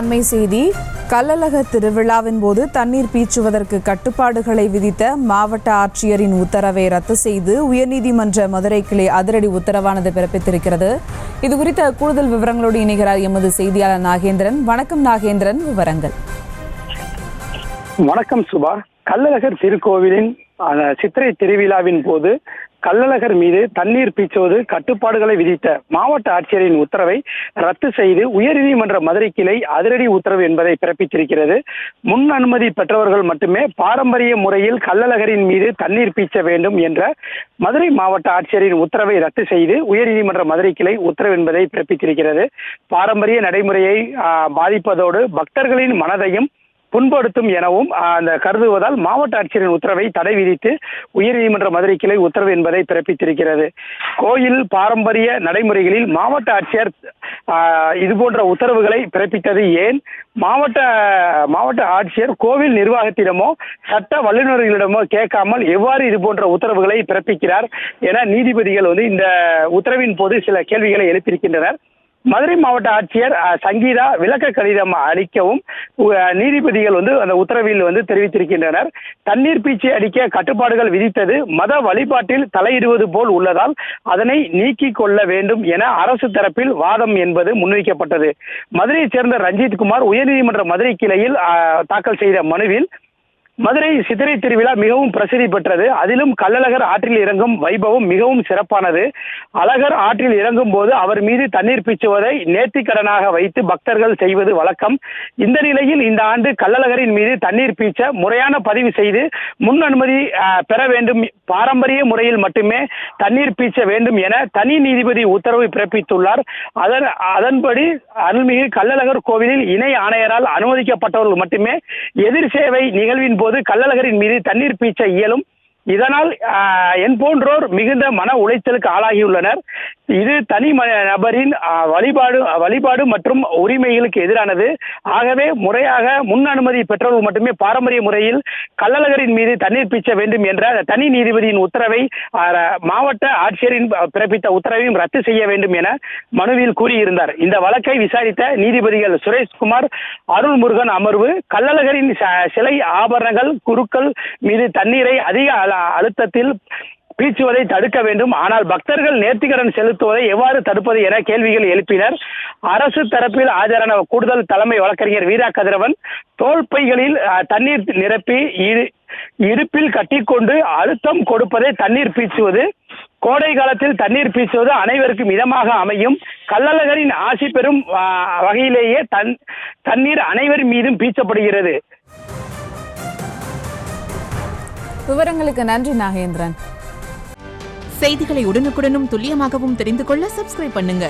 அண்மை செய்தி. கள்ளழக திருவிழாவின் போது தண்ணீர் பீச்சுவதற்கு கட்டுப்பாடுகளை விதித்த மாவட்ட ஆட்சியரின் உத்தரவை ரத்து செய்து உயர்நீதிமன்ற மதுரை கிளை அதிரடி உத்தரவானது பிறப்பித்திருக்கிறது. இது குறித்த கூடுதல் விவரங்களோடு இணைகிறார் எமது செய்தியாளர் நாகேந்திரன். வணக்கம் நாகேந்திரன், விவரங்கள். வணக்கம் சுபா. கள்ளழகர் திருக்கோவிலின் சித்திரை திருவிழாவின் போது கள்ளழகர் மீது தண்ணீர் பீச்சுவது கட்டுப்பாடுகளை விதித்த மாவட்ட ஆட்சியரின் உத்தரவை ரத்து செய்து உயர்நீதிமன்ற மதுரை கிளை அதிரடி உத்தரவு என்பதை பிறப்பித்திருக்கிறது. முன் அனுமதி பெற்றவர்கள் மட்டுமே பாரம்பரிய முறையில் கள்ளழகரின் மீது தண்ணீர் பீச்ச வேண்டும் என்ற மதுரை மாவட்ட ஆட்சியரின் உத்தரவை ரத்து செய்து உயர்நீதிமன்ற மதுரை கிளை உத்தரவு என்பதை பிறப்பித்திருக்கிறது. பாரம்பரிய நடைமுறையை பாதிப்பதோடு பக்தர்களின் மனதையும் புண்படுத்தும் எனவும் அந்த கருதுவதால் மாவட்ட ஆட்சியரின் உத்தரவை தடை விதித்து உயர்நீதிமன்ற மதுரை கிளை உத்தரவு என்பதை பிறப்பித்திருக்கிறது. கோயில் பாரம்பரிய நடைமுறைகளில் மாவட்ட ஆட்சியர் இதுபோன்ற உத்தரவுகளை பிறப்பித்தது ஏன்? மாவட்ட ஆட்சியர் கோவில் நிர்வாகத்திடமோ சட்ட வல்லுநர்களிடமோ கேட்காமல் எவ்வாறு இது போன்ற உத்தரவுகளை பிறப்பிக்கிறார் என நீதிபதிகள் இந்த உத்தரவின் போது சில கேள்விகளை எழுப்பியிருக்கின்றனர். மதுரை மாவட்ட ஆட்சியர் சங்கீதா விளக்க கடிதம் அளிக்கவும் நீதிபதிகள் அந்த உத்தரவில் தெரிவித்திருக்கின்றனர். தண்ணீர் பீச்சி அடிக்க கட்டுப்பாடுகள் விதித்தது மத வழிபாட்டில் தலையிடுவது போல் உள்ளதால் அதனை நீக்கிக் கொள்ள வேண்டும் என அரசு தரப்பில் வாதம் என்பது முன்வைக்கப்பட்டது. மதுரையைச் சேர்ந்த ரஞ்சித் குமார் உயர்நீதிமன்ற மதுரை கிளையில் தாக்கல் செய்த மனுவில் மதுரை சித்திரை திருவிழா மிகவும் பிரசித்தி பெற்றது. அதிலும் கள்ளழகர் ஆற்றில் இறங்கும் வைபவம் மிகவும் சிறப்பானது. அழகர் ஆற்றில் இறங்கும் போது அவர் மீது தண்ணீர் பீச்சுவதை நேர்த்திக்கடனாக வைத்து பக்தர்கள் செய்வது வழக்கம். இந்த நிலையில் இந்த ஆண்டு கள்ளழகரின் மீது தண்ணீர் பீச்ச முறையான பதிவு செய்து முன் அனுமதி பெற வேண்டும், பாரம்பரிய முறையில் மட்டுமே தண்ணீர் பீச்ச வேண்டும் என தனி நீதிபதி உத்தரவு பிறப்பித்துள்ளார். அதன்படி அருள்மிகு கள்ளழகர் கோவிலில் இணை ஆணையரால் அனுமதிக்கப்பட்டவர்கள் மட்டுமே எதிர் சேவை நிகழ்வின் போது கள்ளழகரின் மீது தண்ணீர் பீச்ச இயலும். இதனால் என் போன்றோர் மிகுந்த மன உளைச்சலுக்கு ஆளாகியுள்ளனர். இது தனி நபரின் வழிபாடு மற்றும் உரிமைகளுக்கு எதிரானது. ஆகவே முறையாக முன் அனுமதி பெற்றவர்கள் மட்டுமே பாரம்பரிய முறையில் கள்ளழகரின் மீது தண்ணீர் பீச்ச வேண்டும் என்ற தனி நீதிபதியின் உத்தரவை மாவட்ட ஆட்சியரின் பிறப்பித்த உத்தரவையும் ரத்து செய்ய வேண்டும் என மனுவில் கூறியிருந்தார். இந்த வழக்கை விசாரித்த நீதிபதிகள் சுரேஷ்குமார், அருள்முருகன் அமர்வு கள்ளழகரின் சிலை ஆபரணங்கள் குருக்கள் மீது தண்ணீரை அதிக அழுத்தத்தில் பீச்சுவதை தடுக்க வேண்டும், ஆனால் பக்தர்கள் நேர்த்திக்கடன் செலுத்துவதை எவ்வாறு தடுப்பது என கேள்விகள் எழுப்பினர். அரசு தரப்பில் ஆஜரான கூடுதல் தலைமை வழக்கறிஞர் வீரா கதிரவன் தோல் பைகளில் தண்ணீர் நிரப்பி இடுப்பில் கட்டிக்கொண்டு அழுத்தம் கொடுப்பதை தண்ணீர் பீச்சுவது, கோடை காலத்தில் தண்ணீர் பீச்சுவது அனைவருக்கும் இதமாக அமையும், கள்ளழகரின் ஆசி பெறும் வகையிலேயே தண்ணீர் அனைவரின் மீதும் பீச்சப்படுகிறது. விவரங்களுக்கு நன்றி நாகேந்திரன். செய்திகளை உடனுக்குடனும் துல்லியமாகவும் தெரிந்து கொள்ள சப்ஸ்கிரைப் பண்ணுங்க.